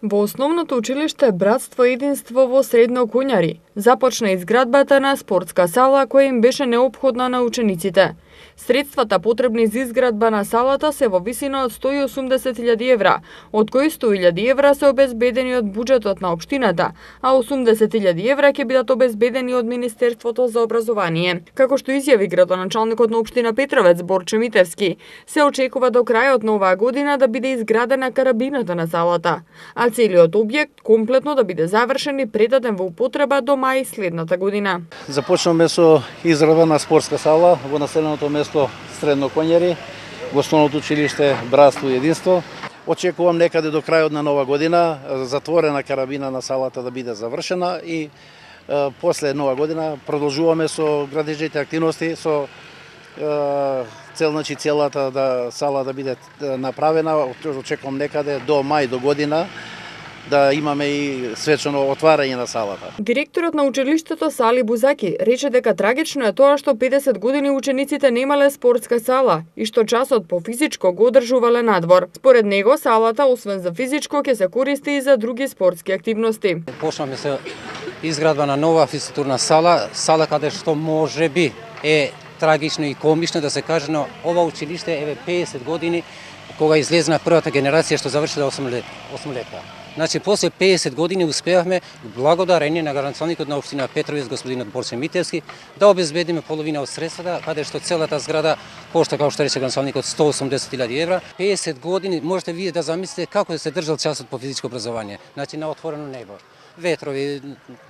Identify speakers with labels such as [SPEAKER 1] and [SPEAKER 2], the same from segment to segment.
[SPEAKER 1] Во основното училиште Братство и единство во Средно Куњари започна изградбата на спортска сала која им беше неопходна на учениците. Средствата потребни за изградба на салата се во висина од 180.000 евра, од кои 100.000 евра се обезбедени од буџетот на општината, а 80.000 евра ќе бидат обезбедени од Министерството за образование. Како што изјави градоначалникот на општина Петровец Борче Митевски, се очекува до крајот на оваа година да биде изградена карабината на салата, а целиот објект комплетно да биде завршен и предаден во употреба до мај следната година.
[SPEAKER 2] Започнаме со изградба на спортска сала во населеното место Средно Куњари, во основното училиште Братство и единство. Очекувам некаде до крајот на нова година затворена карабина на салата да биде завршена и после нова година продолжуваме со градежните активности со цел, значи целата сала да биде направена. Очекувам некаде до мај до година да имаме и свечено отварање на салата.
[SPEAKER 1] Директорот на училиштето Сали Бузаки рече дека трагично е тоа што 50 години учениците немале спортска сала и што часот по физичко го одржувале надвор. Според него салата освен за физичко ќе се користи и за други спортски активности.
[SPEAKER 3] Почнаме со изградба на нова физкултурна сала каде што можеби е трагично и комично да се каже, но ова училиште еве 50 години кога излезна првата генерација што завршила 8 летка. Значи, после 50 години успеавме, благодарение на градоначалникот на општина Петровец, господинот Борче Митевски, да обезбедиме половина од средствата, каде што целата зграда кошта, како што рече градоначалникот, 180.000 евра. 50 години, можете вие да замислите како се држал часот по физичко образование. Значи, на отворено небо, ветрови,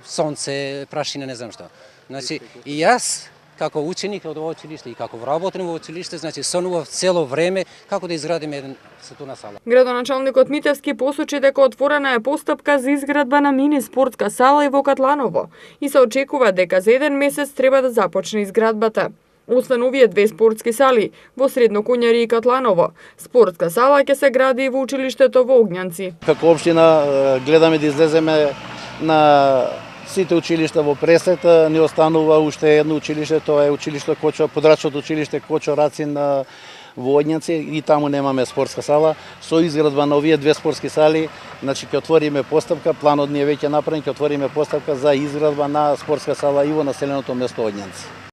[SPEAKER 3] сонце, прашина, не знам што. Значи, и јас, како ученик од ова училиште и како вработен во училиште, значи сонував цело време како да изградиме една светуна сала.
[SPEAKER 1] Градоначалникот Митевски посочи дека отворена е постапка за изградба на мини спортска сала и во Катланово и се очекува дека за еден месец треба да започне изградбата. Освен овие две спортски сали во Средно Куњари и Катланово, спортска сала ќе се гради и во училиштето во Огњанци.
[SPEAKER 2] Како општина гледаме да излеземе на сите училишта во пресет, не останува уште едно училиште, тоа е училиште Кочо, подрачното училиште Кочо Рацин во Огњанци и таму немаме спортска сала. Со изградба на овие две спортски сали, значи ќе отвориме постапка, планот ни е веќе направен, ќе отвориме постапка за изградба на спортска сала и во населеното место Огњанци.